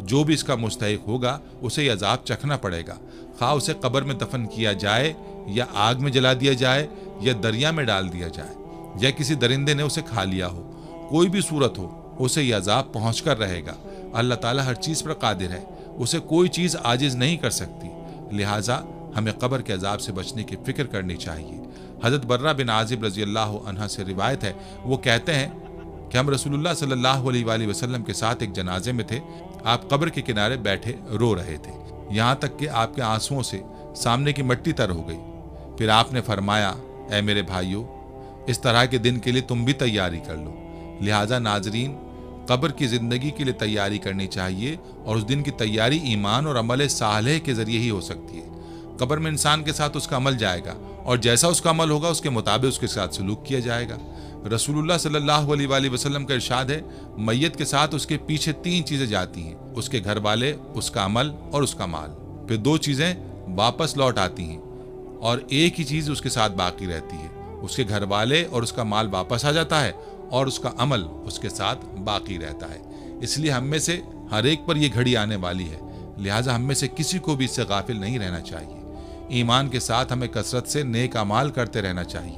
जो भी इसका मुस्तहिक होगा उसे यह अज़ाब चखना पड़ेगा, खा उसे कब्र में दफन किया जाए या आग में जला दिया जाए या दरिया में डाल दिया जाए या किसी दरिंदे ने उसे खा लिया हो। कोई भी सूरत हो, उसे यह अज़ाब पहुँच कर रहेगा। अल्लाह ताला हर चीज़ पर कादिर है, उसे कोई चीज़ आजिज़ नहीं कर सकती। लिहाजा हमें कब्र के अज़ाब से बचने की फ़िक्र करनी चाहिए। हज़रत बर्रा बिन आज़िब रज़ी अल्लाह अन्हा से रिवायत है, वो कहते हैं कि हम रसूलुल्लाह सल्लल्लाहु अलैहि वसल्लम के साथ एक जनाजे में थे। आप कब्र के किनारे बैठे रो रहे थे, यहाँ तक कि आपके आंसुओं से सामने की मिट्टी तर हो गई। फिर आपने फरमाया, ऐ मेरे भाइयों, इस तरह के दिन के लिए तुम भी तैयारी कर लो। लिहाजा नाजरीन, कब्र की ज़िंदगी के लिए तैयारी करनी चाहिए और उस दिन की तैयारी ईमान और अमल सालेह के ज़रिए ही हो सकती है। कब्र में इंसान के साथ उसका अमल जाएगा और जैसा उसका अमल होगा उसके मुताबिक उसके साथ सलूक किया जाएगा। रसूलुल्लाह सल्लल्लाहु अलैहि वसल्लम का इरशाद है, मैयत के साथ उसके पीछे 3 चीजें जाती हैं, उसके घर वाले, उसका अमल और उसका माल। फिर 2 चीजें वापस लौट आती हैं और एक ही चीज उसके साथ बाकी रहती है, उसके घर वाले और उसका माल वापस आ जाता है और उसका अमल उसके साथ बाकी रहता है। इसलिए हम में से हर एक पर यह घड़ी आने वाली है, लिहाजा हम में से किसी को भी इससे गाफिल नहीं रहना चाहिए। ईमान के साथ हमें कसरत से नेक अमाल करते रहना चाहिए।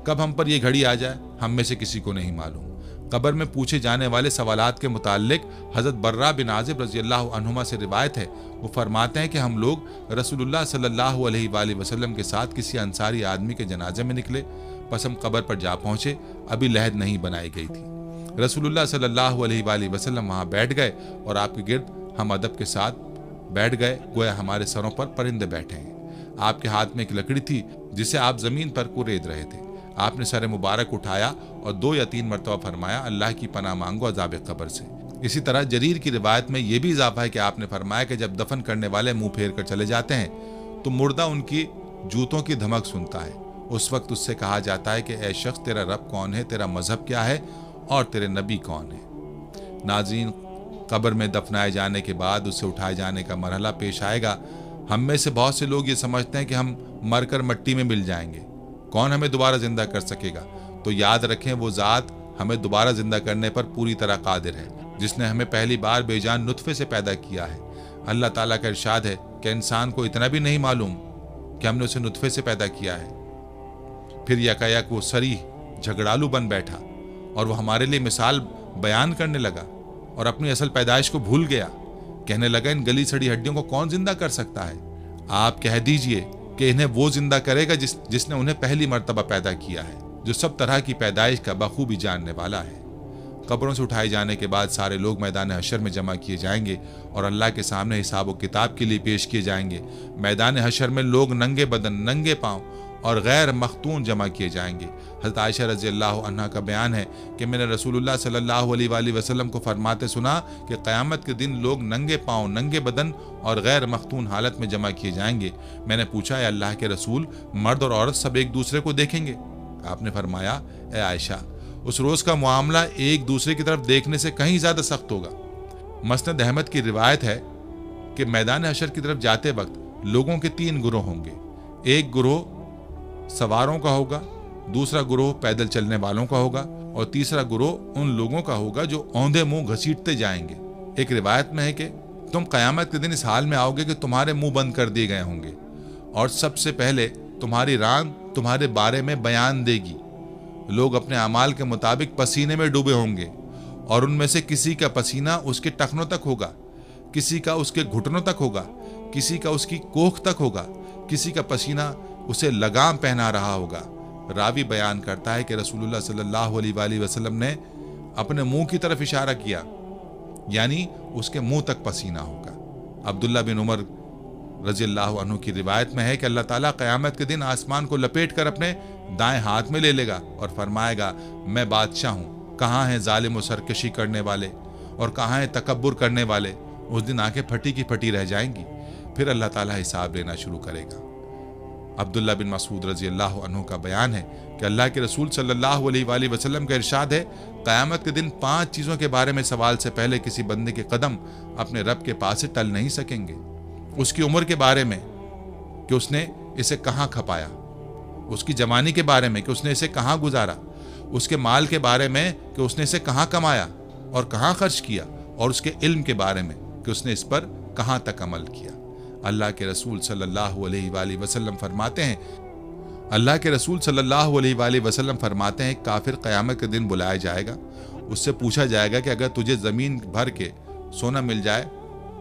कब हम पर यह घड़ी आ जाए हम में से किसी को नहीं मालूम। कब्र में पूछे जाने वाले सवालात के मुताल्लिक हज़रत बर्रा बिन आज़िब रज़ियल्लाहु अन्हुमा से रिवायत है, वो फरमाते हैं कि हम लोग रसूलुल्लाह सल्लल्लाहु अलैहि वसल्लम के साथ किसी अंसारी आदमी के जनाजे में निकले। बस हम कब्र पर जा पहुंचे, अभी लहद नहीं बनाई गई थी। रसूलुल्लाह सल्लल्लाहु अलैहि वसल्लम वहाँ बैठ गए और आपके गिर्द हम अदब के साथ बैठ गए, गोया हमारे सरों पर परिंदे बैठे हैं। आपके हाथ में एक लकड़ी थी जिसे आप जमीन पर कुरेद रहे थे। आपने सर मुबारक उठाया और 2 या 3 मरतबा फरमाया, अल्लाह की पनाह मांगो अज़ाब कब्र से। इसी तरह जरीर की रिवायत में यह भी इजाफा है कि आपने फरमाया कि जब दफन करने वाले मुंह फेर कर चले जाते हैं तो मुर्दा उनकी जूतों की धमक सुनता है। उस वक्त उससे कहा जाता है कि ए शख्स, तेरा रब कौन है, तेरा मजहब क्या है और तेरे नबी कौन है। नाज़रीन, कब्र में दफनाए जाने के बाद उससे उठाए जाने का मरहला पेश आएगा। हम में से बहुत से लोग ये समझते हैं कि हम मरकर मिट्टी में मिल जाएंगे, कौन हमें दोबारा जिंदा कर सकेगा। तो याद रखें, वो ज़ात हमें दोबारा जिंदा करने पर पूरी तरह कादिर है, जिसने हमें पहली बार बेजान नुत्फे से पैदा किया है। अल्लाह ताला का इरशाद है कि इंसान को इतना भी नहीं मालूम कि हमने उसे नुत्फे से पैदा किया है। फिर यकायक वो सरीह झगड़ालू बन बैठा और वो हमारे लिए मिसाल बयान करने लगा और अपनी असल पैदाइश को भूल गया। कहने लगा, इन गली सड़ी हड्डियों को कौन जिंदा कर सकता है। आप कह दीजिए कि इन्हें वो जिंदा करेगा जिसने उन्हें पहली मर्तबा पैदा किया है, जो सब तरह की पैदाइश का बखूबी जानने वाला है। कब्रों से उठाए जाने के बाद सारे लोग मैदान हशर में जमा किए जाएंगे और अल्लाह के सामने हिसाब व किताब के लिए पेश किए जाएंगे। मैदान हशर में लोग नंगे बदन, नंगे पांव और गैर मख्तून जमा किए जाएंगे। हज़रत आयशा रज़ियल्लाहु अन्हा का बयान है कि मैंने रसूलुल्लाह सल्लल्लाहु अलैहि वसल्लम को फरमाते सुना कि क़यामत के दिन लोग नंगे पांव, नंगे बदन और गैर मख्तून हालत में जमा किए जाएंगे। मैंने पूछा, अल्लाह के रसूल, मर्द और औरत सब एक दूसरे को देखेंगे? आपने फरमाया, ए आयशा, उस रोज़ का मामला एक दूसरे की तरफ देखने से कहीं ज़्यादा सख्त होगा। मस्नद अहमद की रिवायत है कि मैदान हशर की तरफ जाते वक्त लोगों के 3 गुरोह होंगे। एक गुरोह सवारों का होगा, दूसरा गुरोह पैदल चलने वालों का होगा और तीसरा गुरोह उन लोगों का होगा जो औंधे मुंह घसीटते जाएंगे। एक रिवायत में है कि तुम क़यामत के दिन इस हाल में आओगे कि तुम्हारे मुंह बंद कर दिए गए होंगे और सबसे पहले तुम्हारी रान तुम्हारे बारे में बयान देगी। लोग अपने अमाल के मुताबिक पसीने में डूबे होंगे और उनमें से किसी का पसीना उसके टखनों तक होगा, किसी का उसके घुटनों तक होगा, किसी का उसकी कोख तक होगा, किसी का पसीना उसे लगाम पहना रहा होगा। रावी बयान करता है कि रसूलुल्लाह सल्लल्लाहु अलैहि वसल्लम ने अपने मुंह की तरफ इशारा किया, यानी उसके मुंह तक पसीना होगा। अब्दुल्ला बिन उमर रज़ियल्लाहु अन्हु की रिवायत में है कि अल्लाह ताला क़यामत के दिन आसमान को लपेट कर अपने दाएं हाथ में ले लेगा और फरमाएगा, मैं बादशाह हूँ, कहाँ हैं जालिम और सरकशी करने वाले और कहाँ हैं तकब्बुर करने वाले। उस दिन आंखें फटी की फटी रह जाएंगी। फिर अल्लाह ताला हिसाब लेना शुरू करेगा। अब्दुल्ला बिन मसूद रज़ियल्लाहु अन्हु का बयान है कि अल्लाह के रसूल सल्लल्लाहु अलैहि वसल्लम का इरशाद है, क़यामत के दिन 5 चीज़ों के बारे में सवाल से पहले किसी बंदे के कदम अपने रब के पास से टल नहीं सकेंगे। उसकी उम्र के बारे में कि उसने इसे कहाँ खपाया, उसकी जवानी के बारे में कि उसने इसे कहाँ गुजारा, उसके माल के बारे में कि उसने इसे कहाँ कमाया और कहाँ खर्च किया, और उसके इल्म के बारे में कि उसने इस पर कहाँ तक अमल किया। अल्लाह के रसूल सल्लल्लाहु अलैहि वसल्लम फरमाते हैं, काफिर क़यामत के दिन बुलाया जाएगा, उससे पूछा जाएगा कि अगर तुझे ज़मीन भर के सोना मिल जाए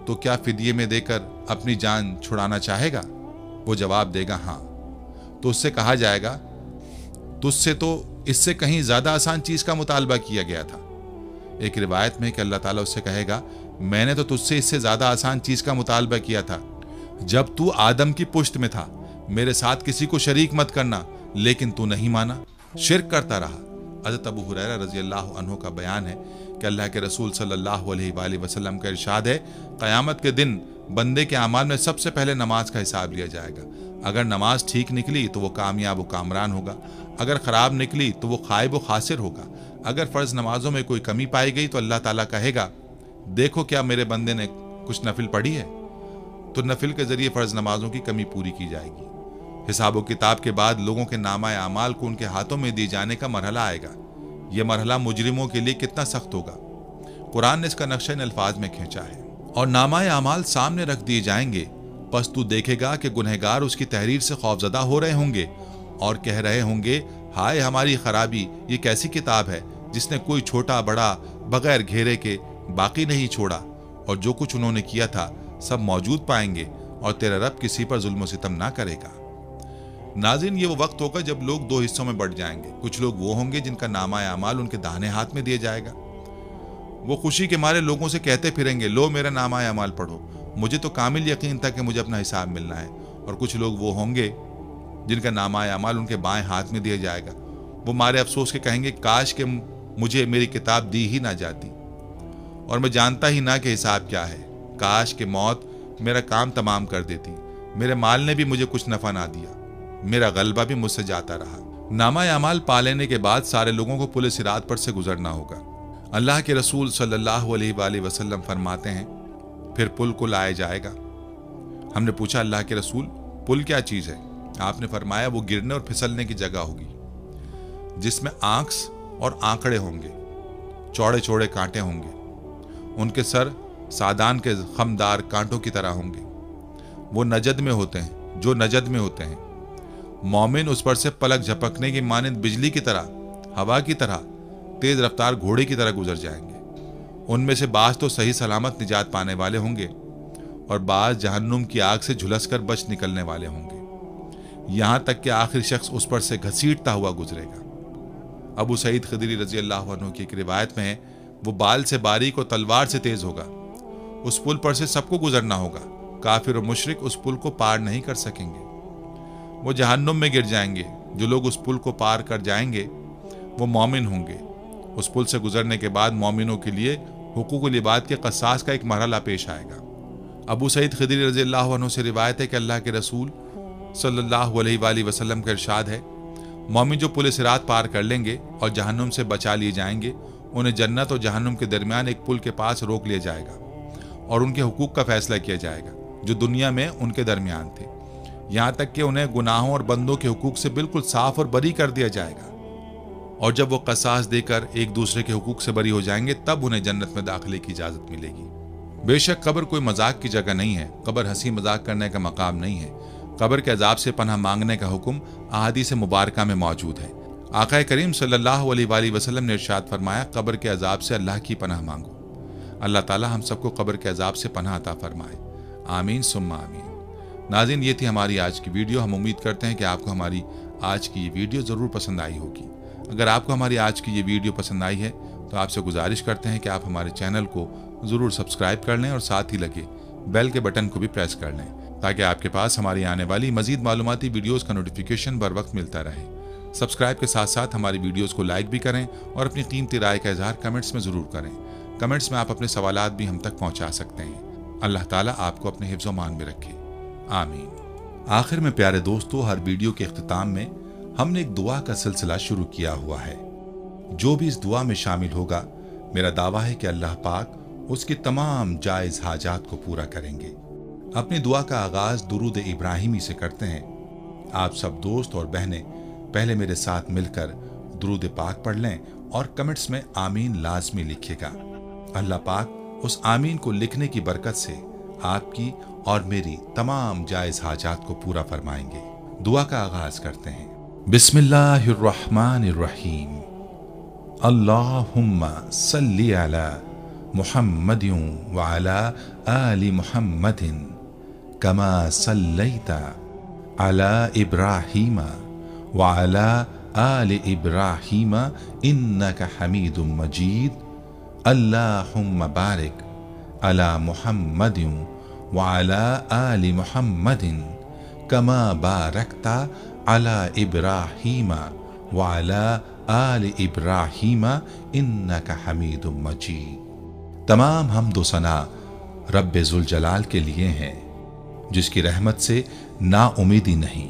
तो क्या फिदिये में देकर अपनी जान छुड़ाना चाहेगा? वो जवाब देगा हाँ। तो उससे कहा जाएगा, तुझसे तो इससे कहीं ज़्यादा आसान चीज़ का मुतालबा किया गया था। एक रिवायत में कि अल्लाह ताला उससे कहेगा, मैंने तो तुझसे इससे ज़्यादा आसान चीज़ का मुतालबा किया था जब तू आदम की पुश्त में था। मेरे साथ किसी को शरीक मत करना, लेकिन तू नहीं माना, शिर्क करता रहा। हज़रत अबू हुरैरा रज़ियल्लाहु अन्हु का बयान है कि अल्लाह के रसूल सल्लल्लाहु अलैहि वसल्लम का इरशाद है, क़यामत के दिन बंदे के अमाल में सबसे पहले नमाज का हिसाब लिया जाएगा। अगर नमाज ठीक निकली तो वो कामयाब व कामरान होगा, अगर ख़राब निकली तो वो खाइब व खासिर होगा। अगर फ़र्ज़ नमाजों में कोई कमी पाई गई तो अल्लाह ताला कहेगा, देखो क्या मेरे बंदे ने कुछ नफिल पढ़ी है, तो नफिल के ज़रिए फ़र्ज़ नमाजों की कमी पूरी की जाएगी। हिसाब किताब के बाद लोगों के नामा अमाल को उनके हाथों में दिए जाने का मरहला आएगा। यह मरहला मुजरिमों के लिए कितना सख्त होगा। कुरान ने इसका नक्शा इन अल्फाज में खींचा है, और नामा अमाल सामने रख दिए जाएंगे, बस तू देखेगा कि गुनहगार उसकी तहरीर से खौफजदा हो रहे होंगे और कह रहे होंगे, हाय हमारी खराबी, ये कैसी किताब है जिसने कोई छोटा बड़ा बगैर घेरे के बाकी नहीं छोड़ा, और जो कुछ उन्होंने किया था सब मौजूद पाएंगे, और तेरा रब किसी पर जुल्म सितम ना करेगा। नाज़रीन, ये वो वक्त होगा जब लोग दो हिस्सों में बढ़ जाएंगे। कुछ लोग वो होंगे जिनका नामा अमाल उनके दाहिने हाथ में दिया जाएगा। वो खुशी के मारे लोगों से कहते फिरेंगे, लो मेरा नामा अमाल पढ़ो, मुझे तो कामिल यकीन था कि मुझे अपना हिसाब मिलना है। और कुछ लोग वो होंगे जिनका नामा अमाल उनके बाएं हाथ में दिया जाएगा। वो मारे अफसोस के कहेंगे, काश के मुझे मेरी किताब दी ही ना जाती और मैं जानता ही ना कि हिसाब क्या है। काश के मौत मेरा काम तमाम कर देती, मेरे माल ने भी मुझे कुछ नफा ना दिया, मेरा गलबा भी मुझसे जाता रहा। नामा अमाल पा लेने के बाद सारे लोगों को पुल सिरात पर से गुजरना होगा। अल्लाह के रसूल सल्लल्लाहु अलैहि वसल्लम फरमाते हैं, फिर पुल को लाया जाएगा। हमने पूछा, अल्लाह के रसूल पुल क्या चीज़ है? आपने फरमाया, वो गिरने और फिसलने की जगह होगी जिसमें आंख्स और आंकड़े होंगे, चौड़े चौड़े कांटे होंगे, उनके सर सादान के खमदार कांटों की तरह होंगे। वो नजद में होते हैं, जो नजद में होते हैं। मोमिन उस पर से पलक झपकने की मानिंद बिजली की तरह, हवा की तरह, तेज रफ्तार घोड़े की तरह गुजर जाएंगे। उनमें से बाज तो सही सलामत निजात पाने वाले होंगे और बाज जहन्नुम की आग से झुलसकर बच निकलने वाले होंगे, यहां तक कि आखिरी शख्स उस पर से घसीटता हुआ गुजरेगा। अबू सईद खदरी रजी अल्लाह अन्हु की एक रिवायत में है, वो बाल से बारीक और तलवार से तेज होगा। उस पुल पर से सबको गुजरना होगा। काफिर और मुशरिक उस पुल को पार नहीं कर सकेंगे, वो जहन्नुम में गिर जाएंगे। जो लोग उस पुल को पार कर जाएंगे वो मोमिन होंगे। उस पुल से गुजरने के बाद मोमिनों के लिए हुकूकुल इबाद के कसास का एक मरहला पेश आएगा। अबू सईद खदरी रज़ी अल्लाह अन्हु से रिवायत है कि अल्लाह के रसूल सल्लल्लाहु अलैहि वसल्लम का इरशाद है, मोमिन जो पुल सिरात पार कर लेंगे और जहन्नुम से बचा लिए जाएंगे, उन्हें जन्नत और जहन्नुम के दरमियान एक पुल के पास रोक लिया जाएगा और उनके हुकूक का फैसला किया जाएगा जो दुनिया में उनके दरमियान थे, यहाँ तक कि उन्हें गुनाहों और बंदों के हुकूक से बिल्कुल साफ और बरी कर दिया जाएगा। और जब वो कसास देकर एक दूसरे के हुकूक से बरी हो जाएंगे, तब उन्हें जन्नत में दाखिले की इजाजत मिलेगी। बेशक कब्र कोई मजाक की जगह नहीं है, कब्र हंसी मजाक करने का मकाम नहीं है। कब्र के अजाब से पनाह मांगने का हुक्म अहादीस मुबारका में मौजूद है। आका करीम सल्लल्लाहु अलैहि वसल्लम ने इरशाद फरमाया, कब्र के अजाब से अल्लाह की पनाह मांगो। अल्लाह ताला हम सबको कब्र के अजाब से पनाह अता फरमाए, आमीन सुम्मा आमीन। नाज़रीन, ये थी हमारी आज की वीडियो। हम उम्मीद करते हैं कि आपको हमारी आज की ये वीडियो ज़रूर पसंद आई होगी। अगर आपको हमारी आज की ये वीडियो पसंद आई है तो आपसे गुजारिश करते हैं कि आप हमारे चैनल को ज़रूर सब्सक्राइब कर लें और साथ ही लगे बेल के बटन को भी प्रेस कर लें, ताकि आपके पास हमारी आने वाली मज़ीद मालूमाती वीडियोज़ का नोटिफिकेशन बर वक्त मिलता रहे। सब्सक्राइब के साथ साथ हमारी वीडियोज़ को लाइक भी करें और अपनी कीमती राय का इजहार कमेंट्स में ज़रूर करें। कमेंट्स में आप अपने सवालात भी हम तक पहुँचा सकते हैं। अल्लाह ताला आपको अपने हिफ्ज़ मान में रखे, आमीन। आखिर में प्यारे दोस्तों, हर वीडियो के इख्तिताम में हमने एक दुआ का सिलसिला शुरू किया हुआ है। जो भी इस दुआ में शामिल होगा, मेरा दावा है कि अल्लाह पाक उसकी तमाम जायज़ हाजात को पूरा करेंगे। अपनी दुआ का आगाज दुरूद इब्राहिमी से करते हैं। आप सब दोस्त और बहनें पहले मेरे साथ मिलकर दुरूद पाक पढ़ लें और कमेंट्स में आमीन लाजमी लिखिएगा। अल्लाह पाक उस आमीन को लिखने की बरकत से आपकी और मेरी तमाम जायज़ हाजात को पूरा फरमाएंगे। दुआ का आगाज करते हैं। बिस्मिल्लाहिर्रहमानिर्रहीम। अल्लाहुम्मा सल्ली अला मुहम्मदिन व अला आलि मुहम्मदिन कमा सल्लैता अला इब्राहीम व अला आलि इब्राहीम इन्नका हमीदुम मजीद। अल्लाहुम्मा बारिक अला मुहम्मदिन व अला आलि मुहम्मदिन कमा बारकता अला इब्राहीम व अला आलि इब्राहीम इन्नका हमीदुम मजीद। तमाम हम्द व सना रब्बे जुल जलाल के लिए हैं, जिसकी रहमत से नाउमीदी नहीं,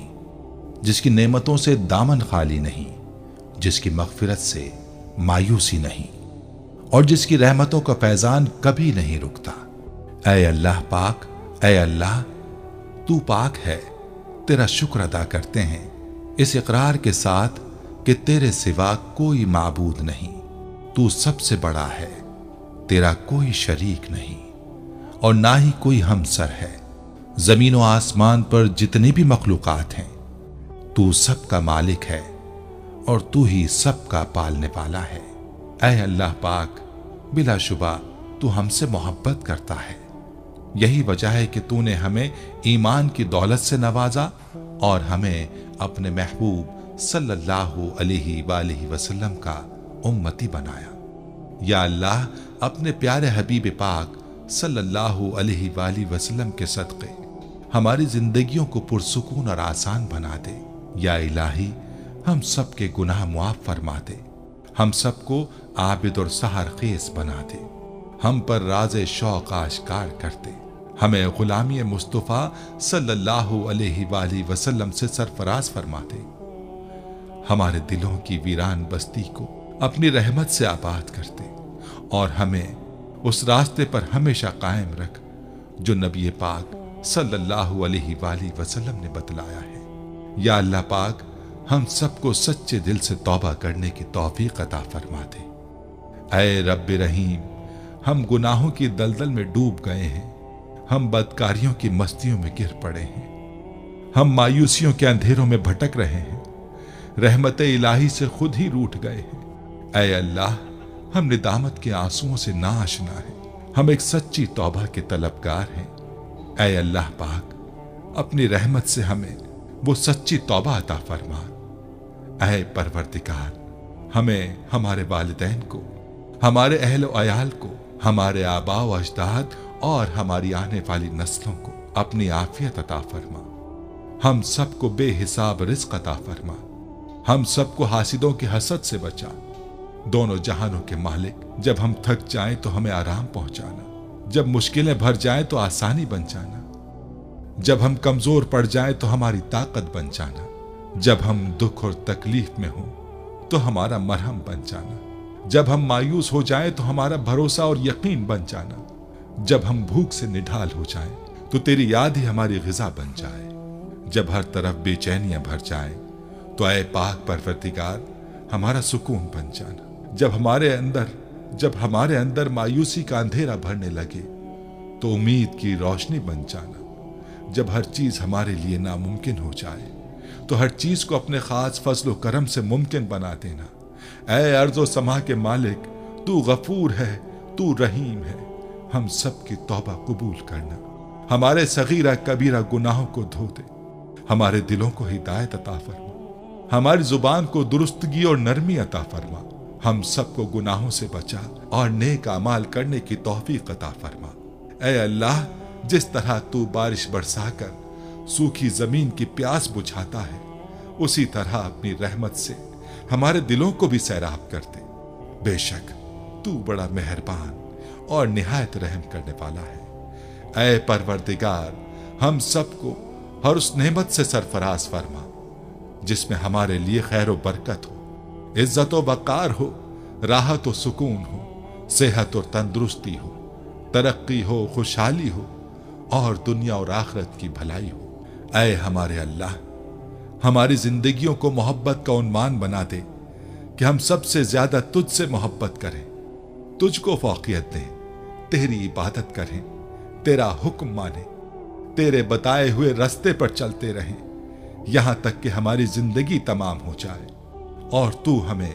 जिसकी नेमतों से दामन खाली नहीं, जिसकी मगफिरत से मायूसी नहीं, और जिसकी रहमतों का फैजान कभी नहीं रुकता। ऐ अल्लाह पाक, ऐ अल्लाह तू पाक है, तेरा शुक्र अदा करते हैं इस इकरार के साथ कि तेरे सिवा कोई माबूद नहीं, तू सबसे बड़ा है, तेरा कोई शरीक नहीं और ना ही कोई हमसर है। जमीन व आसमान पर जितनी भी मखलूकात हैं, तू सबका मालिक है और तू ही सबका पालने वाला है। ऐ अल्लाह पाक, बिलाशुबा तू हमसे मोहब्बत करता है, यही वजह है कि तूने हमें ईमान की दौलत से नवाजा और हमें अपने महबूब सल्लल्लाहु अलैहि वसल्लम का उम्मती बनाया। या अल्लाह, अपने प्यारे हबीब पाक सल्लल्लाहु अलैहि वसल्लम के सदक़े हमारी जिंदगियों को पुरसुकून और आसान बना दे। या इलाही, हम सब के गुनाह मुआफ फरमा दे, हम सबको आबिद और सहर खेस बना दे, हम पर राज़े शौक आश्कार करते, हमें गुलामी मुस्तफ़ा सल्लल्लाहु अलैहि वसल्लम से सरफराज फरमा दे। हमारे दिलों की वीरान बस्ती को अपनी रहमत से आबाद करते और हमें उस रास्ते पर हमेशा कायम रख जो नबी पाक सल्लल्लाहु अलैहि वसल्लम ने बतलाया है। या अल्लाह पाक, हम सबको सच्चे दिल से तौबा करने की तौफीक अता फरमा दे। ऐ रब्बे रहीम, हम गुनाहों की दलदल में डूब गए हैं, हम बदकारियों की मस्तियों में गिर पड़े हैं, हम मायूसियों के अंधेरों में भटक रहे हैं, रहमत इलाही से खुद ही रूठ गए हैं। ऐ अल्लाह, हम निदामत के आंसुओं से नाआशना हैं, हम एक सच्ची तौबा के तलबगार हैं। ऐ अल्लाह पाक, अपनी रहमत से हमें वो सच्ची तौबा अता फरमा। ऐ परवरदिगार, हमें हमारे वालिदैन को, हमारे अहल व अयाल को, हमारे आबा व अजदाद और हमारी आने वाली नस्लों को अपनी आफियत अता फरमा। हम सबको बेहिसाब रिज़्क़ अता फरमा, हम सबको हासिदों की हसद से बचा। दोनों जहानों के मालिक, जब हम थक जाएं तो हमें आराम पहुंचाना, जब मुश्किलें भर जाएं तो आसानी बन जाना, जब हम कमजोर पड़ जाएं तो हमारी ताकत बन जाना, जब हम दुख और तकलीफ में हों तो हमारा मरहम बन जाना, जब हम मायूस हो जाएं तो हमारा भरोसा और यकीन बन जाना, जब हम भूख से निढाल हो जाएं तो तेरी याद ही हमारी गिजा बन जाए, जब हर तरफ बेचैनियां भर जाएं तो ऐ पाक परवरदिगार हमारा सुकून बन जाना, जब हमारे अंदर मायूसी का अंधेरा भरने लगे तो उम्मीद की रोशनी बन जाना, जब हर चीज हमारे लिए नामुमकिन हो जाए तो हर चीज को अपने खास फजल करम से मुमकिन बना देना। ऐ अर्ज़ व समा के मालिक, तू गफूर है, तू रहीम है, हम सब की तौबा कबूल करना, हमारे सगीरा कबीरा गुनाहों को धो दे, हमारे दिलों को हिदायत अता फरमा, हमारी जुबान को दुरुस्तगी और नरमी अता फरमा, हम सबको गुनाहों से बचा और नेक अमाल करने की तौफीक अता फरमा। ऐ अल्लाह, जिस तरह तू बारिश बरसाकर सूखी जमीन की प्यास बुझाता है, उसी तरह अपनी रहमत से हमारे दिलों को भी सैराब कर दे। बेशक तू बड़ा मेहरबान और निहायत रहम करने वाला है। ऐ परवरदिगार, हम सबको हर उस नेमत से सरफराज फरमा जिसमें हमारे लिए खैर व बरकत हो, इज्जत व वक़ार हो, राहत व सुकून हो, सेहत और तंदुरुस्ती हो, तरक्की हो, खुशहाली हो और दुनिया और आखिरत की भलाई हो। ऐ हमारे अल्लाह, हमारी जिंदगियों को मोहब्बत का उन्मान बना दे कि हम सबसे ज्यादा तुझसे मोहब्बत करें, तुझको फौकियत दें, तेरी इबादत करें, तेरा हुक्म माने, तेरे बताए हुए रास्ते पर चलते रहें, यहां तक कि हमारी जिंदगी तमाम हो जाए और तू हमें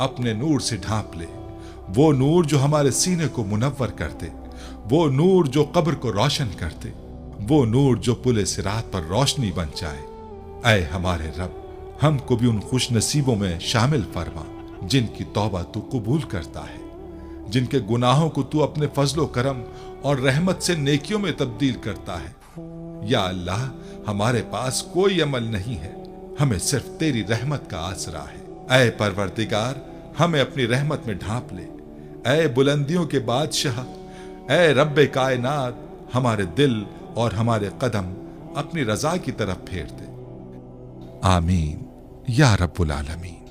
अपने नूर से ढांप ले, वो नूर जो हमारे सीने को मुनव्वर कर दे, वो नूर जो कब्र को रोशन कर दे, वो नूर जो पुले सिरात पर रोशनी बन जाए। ऐ हमारे रब, हमको भी उन खुश नसीबों में शामिल फरमा जिनकी तौबा तू कबूल करता है, जिनके गुनाहों को तू अपने फजलो करम और रहमत से नेकियों में तब्दील करता है। या अल्लाह, हमारे पास कोई अमल नहीं है, हमें सिर्फ तेरी रहमत का आसरा है। ऐ परवरदिगार, हमें अपनी रहमत में ढांप ले। ऐ बुलंदियों के बादशाह, ऐ रब्बे कायनात, हमारे दिल और हमारे कदम अपनी रजा की तरफ फेर दे। आमीन या रब्बुल आलमीन।